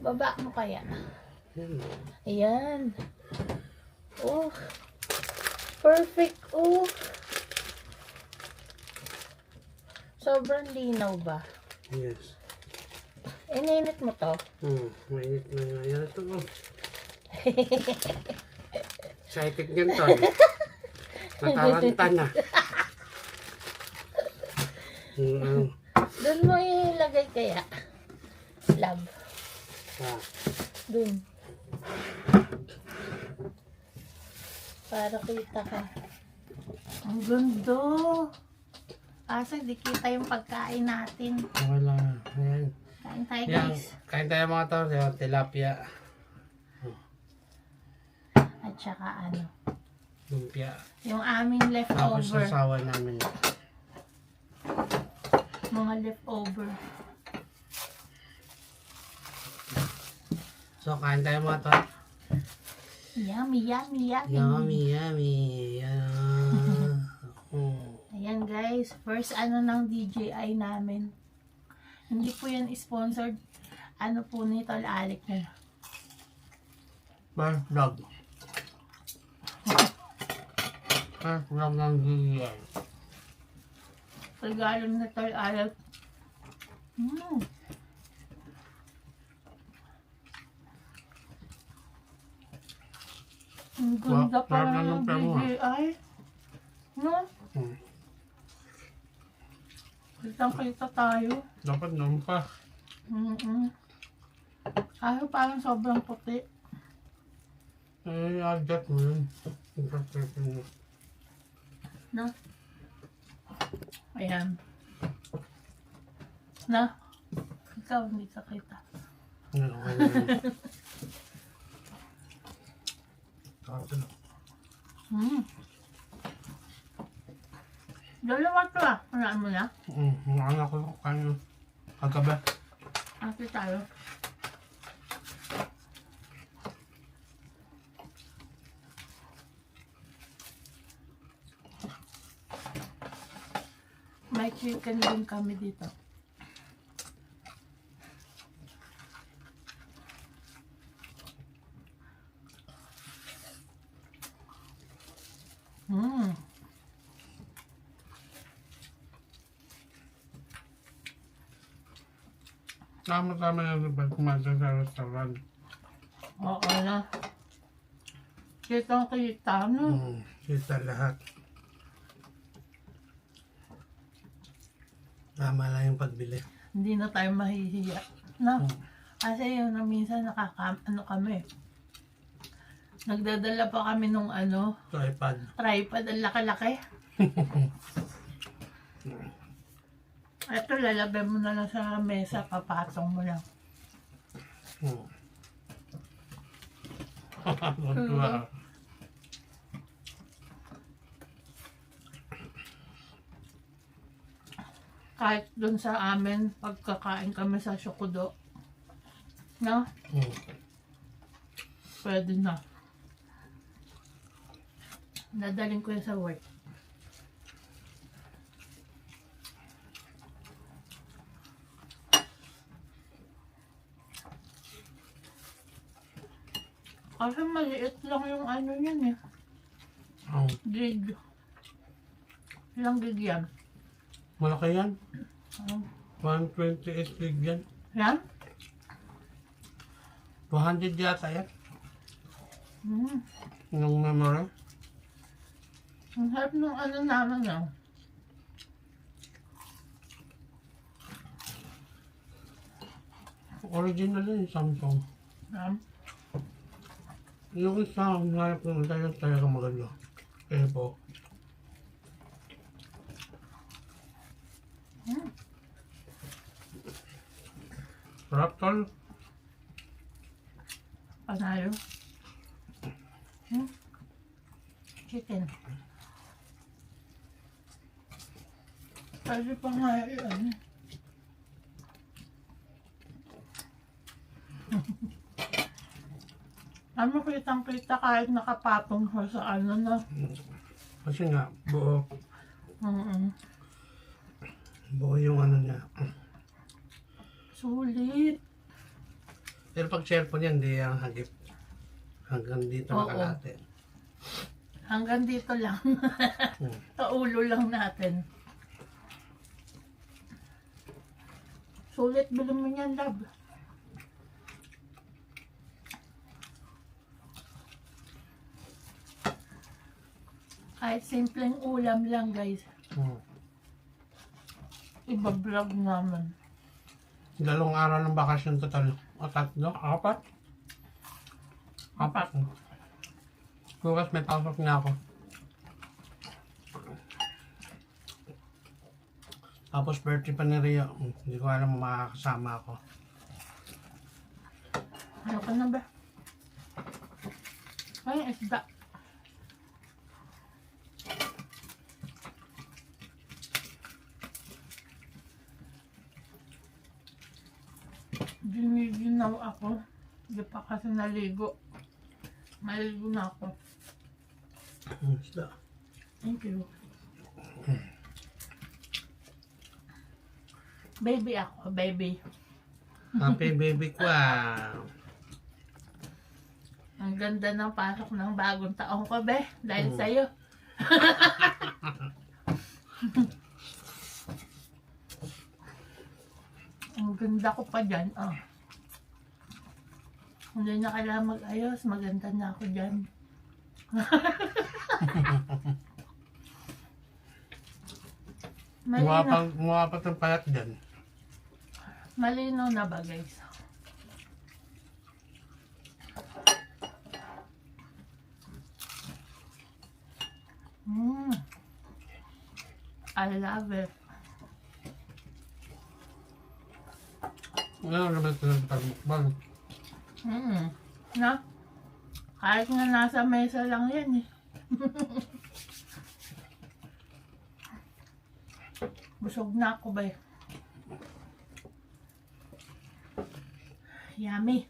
Baba mo kaya. Yan. Ayan. Oh. Perfect. Oh. Sobrang linaw ba? Yes. Ininit mo to? Mainit na nga. Yan ito. Oh. Excited yan to. Nataranta na. Doon mo ilagay kaya. Love. Doon. Para kita ka. Ang ganda. Kasi di kita yung pagkain natin. Okay lang. Ayan. Kain tayo Yan. guys. Kain tayo mga tol. Yan. Tilapia. At saka ano. Lumpia. Yung aming Tapos leftover. sasawa namin. Mga leftover. So, kain tayo mga tol. Yummy, yummy, yummy. Yummy, yummy. Yan. Ayan guys, first ano ng DJI namin. Hindi po yan sponsored. Ano po ni Tol Alec na. First vlog. First vlog ng DJI. Regalo na Tol Alec. Ang ganda Wow, pa sarap ng ng pera mo, DJI. No? Hmm. Kitang-kita tayo. Dapat naman pa. Ayaw parang sobrang puti. Adjust mo yun. No? Ayan. Na? Ikaw hindi ka kita. Yan, okay na yun. Tapos, Dalawa to ah. Unaan mo na? Nakala ko kayo kagabi. Ate tayo. May chicken din kami dito. Tama-tama yung pag kumain sa restaurant. Oo na. Kitang-kita no? Kita lahat. Tama lang yung pagbili. Hindi na tayo mahihiya. No? Kasi yun na minsan ano kami. Nagdadala pa kami nung ano, Tripod. tripod, ang laki-laki. Ito, lalagay mo na lang sa mesa, papatong mo lang. Wow. Kahit dun sa amin, pagkakain kami sa Shokudo. No? Pwede na. Dadaling ko yun sa work. Kasi maliit lang yung ano yan eh. Gig. Ilang gig yan? Malaki yan. 128 gig yan. Yan? 200 yata yan. Yung memory. Ang harap nung ano naman ah. Original yun, Samsung. Yung isa, hanap naman tayo talaga maganda. Kaya po. Sarap tol. Panalo. Chicken. Pwede pa nga yun. Ano kitang-kita kahit nakapatong siya sa ano na. Kasi nga, buo. Buo yung ano niya. Sulit. Pero pag cellphone yan, hindi yan hagip. Hanggang dito Oo. nakalate. Hanggang dito lang. Hmm. Sa ulo lang natin. Sulit bilhin mo niyan, love. Kahit simpleng ulam lang, guys. Hmm. Iba-vlog naman. 2 araw ng bakasyon total. O 3? 4? 4. Bukas may pasok na ako. Tapos birthday pa ni Rio. Hindi ko alam kung makakasama ako. Ano ka na ba? Ay, isda. Giniginaw ako. Hindi pa kasi naligo. Maligo na ako. Isda. Thank you. Baby ako, baby. Happy baby ko Ang ganda ng pasok ng bagong taong ko, be. Dahil sa'yo. Ang ganda ko pa dyan, oh. Hindi na kailangan mag-ayos. Maganda na ako dyan. Malinaw. Mukha pa ng payat dyan. Malinaw na ba, guys? I love it. Ano naman ito ng pagmukbang? Na? Kahit nga nasa mesa lang yan eh. Busog na ako ba eh. Yummy.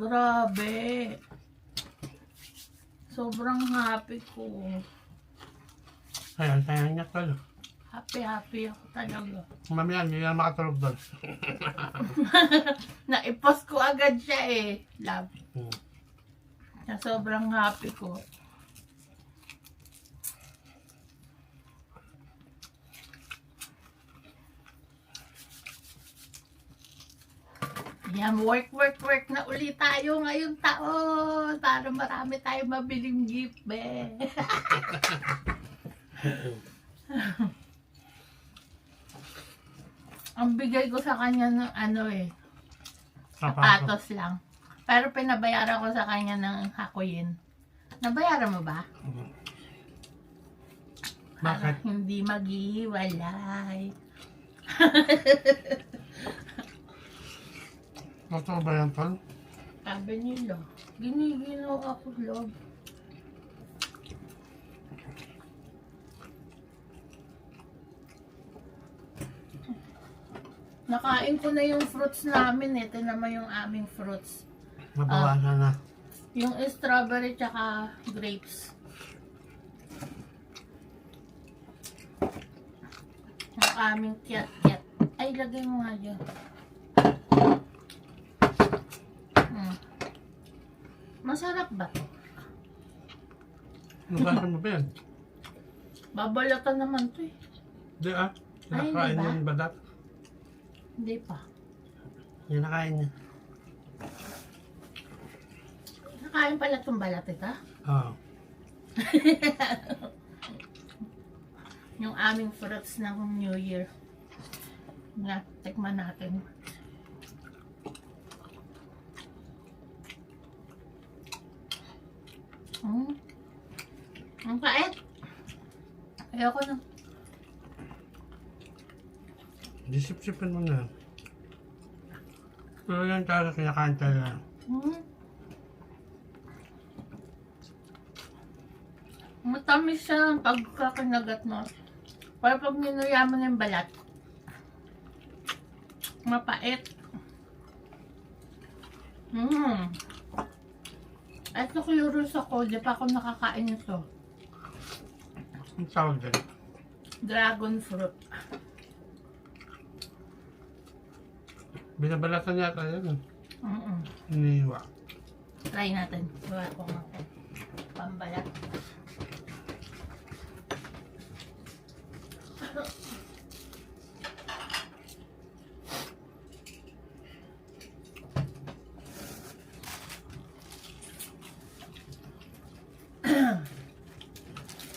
Grabe. Sobrang happy ko. Sayang niya tol. Happy ako talaga. Mamaya, hindi na makatulog doon. Naipost ko agad siya eh. Love. Hmm. Kaya sobrang happy ko. Yan, work na ulit tayo ngayong taon para marami tayong mabiling gift, be. Ang bigay ko sa kanya ng ano eh, sapatos lang. Pero pinabayaran ko sa kanya ng hakuyin. Nabayaran mo ba? Bakit? Para hindi maghiwalay. Totoo ba yan tol? Sabi nila, giniginaw ako, love. Nakain ko na yung fruits namin eh. Ito naman yung aming fruits. Nabawasan na. Yung strawberry tsaka grapes. Yung aming kiat-kiat. Ay, lagay mo nga dyan. Masarap ba to? Nabawasan mo ba yan? Babalatan naman to eh. Hindi Ay, Nakain hindi ba? yung badat. Hindi pa. Hindi nakain niya. Nakain pala itong balat ita. Oo. Yung aming fruits ng New Year. Nga, tikman natin. Ang pait. Ayoko na. Disip-sipin mo na. Pero yan talaga kinakain talaga. Matamis siya ang pagkakinagat mo. Pero pag ninuya mo ng balat, Mapait. Ito curious ako, di pa ako nakakain ito. Ang tawag dyan. Dragon fruit. Binabalatan yata yan. Mm-mm. Iniiwa. Try natin. Gawa ko nga ako. Pambalat.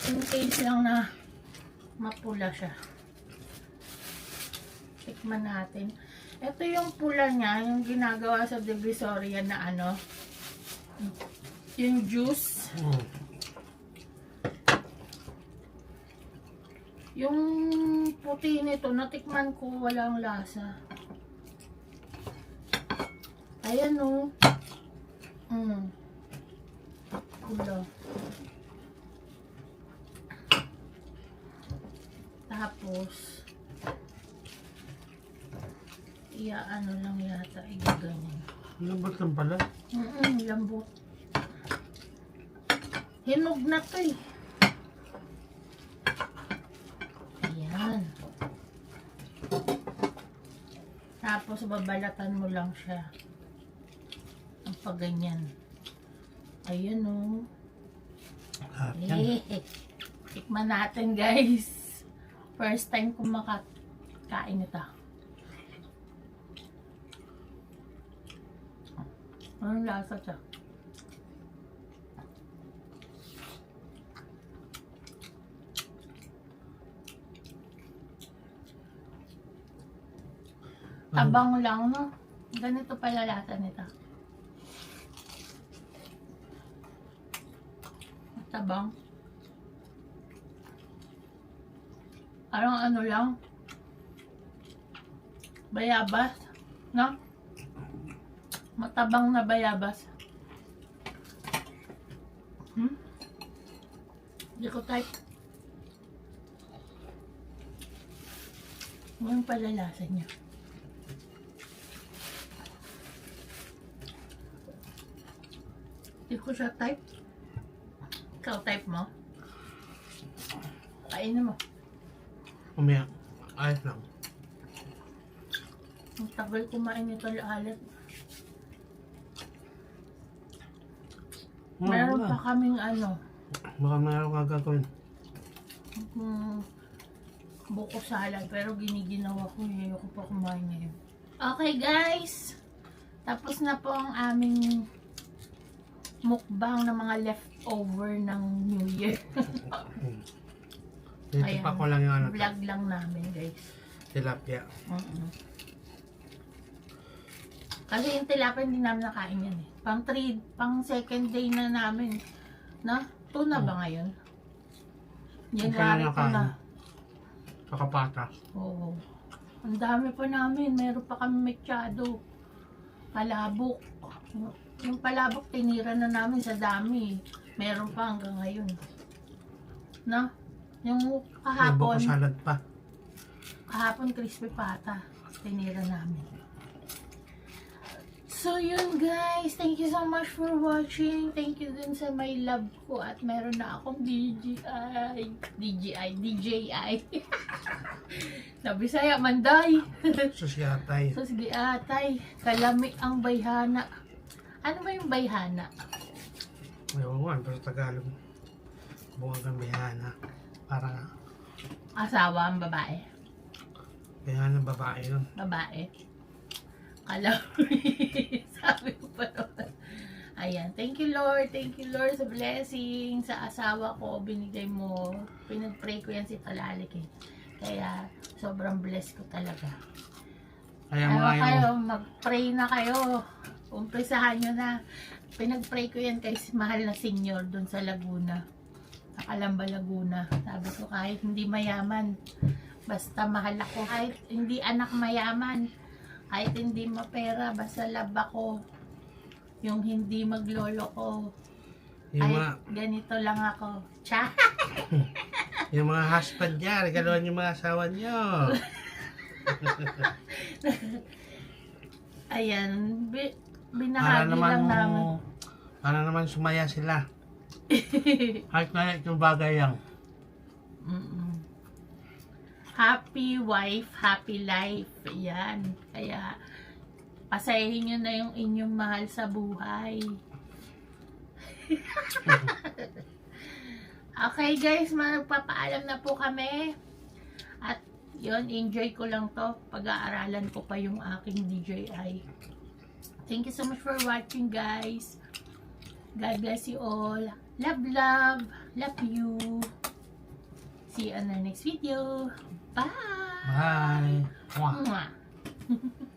In case lang na mapula siya. Tikman natin. Ito yung pula niya, yung ginagawa sa Divisoria na ano, yung juice. Yung puti nito, natikman ko, walang lasa. Ayan o. Pula. Tapos, ano lang yata, igaganyan. Lambot lang pala. Lambot. Hinog na to eh. Ayan. Tapos, babalatan mo lang siya. Ang pagganyan. Ayan o. Tikman natin guys. First time ko makakain ito. Anong lasa siya? Tabang lang, no? Ganito pala lasa nito. Tabang. Parang ano lang. Bayabas. No? Matabang na bayabas. Hindi ko type. Ngayon pala lasa niya. Hindi ko siya type. Ikaw type mo. Kainin mo. Umiyak. Ayos lang. Ang tagal kumain nito alat. Meron pa kaming ano. Baka meron ka gagawin. Buko salad. Pero giniginawa ko. Ayoko pa kumain ngayon. Okay guys. Tapos na po ang aming mukbang ng mga leftover ng New Year. Dito pa ko lang yung ano. Vlog lang namin guys. Tilapia. Kasi yung tilapia hindi namin nakain yan eh. Pang second day na namin. Na? Tuna ba ngayon? January pa na. Kakapata. Oo. Ang dami pa namin. Meron pa kami mechado. Palabok. Yung palabok tinira na namin sa dami. Meron pa hanggang ngayon. Na? Yung May buko kahapon. salad pa. Kahapon crispy pata. Tinira namin. So yun guys, thank you so much for watching. Thank you din sa my love ko at meron na akong DJI. Nabisaya manday. Susyatay. Susgiatay. Kalami ang bayhana. Ano ba yung bayhana? Ewan ko, pero Tagalog. Bunga kang bihana. Para Asawa ang babae. bihana babae yun. Babae. Kalami. Sabi ko pa naman. Ayan. Thank you Lord. Thank you Lord sa blessing. Sa asawa ko, binigay mo. Pinag-pray ko yan si Talalik eh. Kaya, sobrang bless ko talaga. Kaya Ayaw mga kayo, mag-pray na kayo. Umpisahan nyo na. Pinag-pray ko yan kay mahal na senior dun sa Laguna. Sa Calamba, Laguna. Sabi ko kahit hindi mayaman, basta mahal ako. Kahit hindi anak mayaman, kahit hindi mapera, basta love ako. Yung hindi maglolo ko. yung Ay, mga, ganito lang ako. Cha! yung mga husband niya, regaluhan yung mga asawa niyo. Ayan, Para binahagi naman, lang namin. para naman sumaya sila. Kahit na yung bagay yan. Mm-mm. Happy wife, happy life. Yan. Kaya, pasayahin nyo na yung inyong mahal sa buhay. Okay guys, magpapaalam na po kami. At yun, enjoy ko lang to. Pag-aaralan ko pa yung aking DJI. Thank you so much for watching guys. God bless you all. Love, love. Love you. See you on the next video. Bye! Bye. Mwah. Mwah.